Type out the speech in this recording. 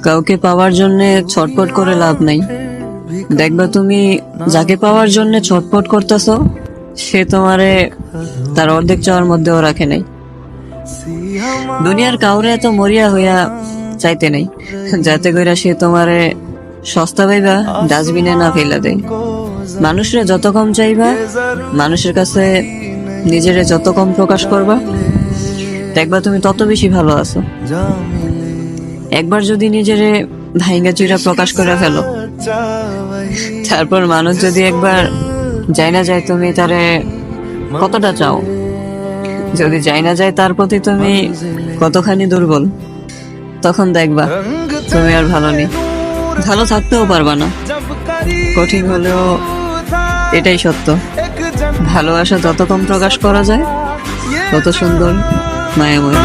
কাউকে পাওয়ার জন্য ছটফট করে লাভ নাই। দেখবা তুমি যাকে পাওয়ার জন্য ছটফট করতেছো সে তোমারে তার অর্ধেক চাওয়ার মধ্যেও রাখে নাই। দুনিয়ার কাউরে এত মরিয়া হইয়া চাইতে নাই যাতে কইরা সে তোমারে সস্তা পাইবা ডাস্টবিনে না ফেলা দেয়। মানুষরে যত কম চাইবা, মানুষের কাছে নিজেরে যত কম প্রকাশ করবা, দেখবা তুমি তত বেশি ভালো আছো। একবার যদি নিজেরে ভাইঙ্গা চুরা প্রকাশ করে ফেলো, তারপর মানুষ যদি একবার যাই না যায় তুমি তারে কতটা চাও, যদি যাই না যায় তার প্রতি তুমি কতখানি দুর্বল, তখন দেখবা তুমি আর ভালো নেই, ভালো থাকতেও পারবা না। কঠিন হলেও এটাই সত্য, ভালোবাসা যত কম প্রকাশ করা যায় তত সুন্দর, মায়াময়।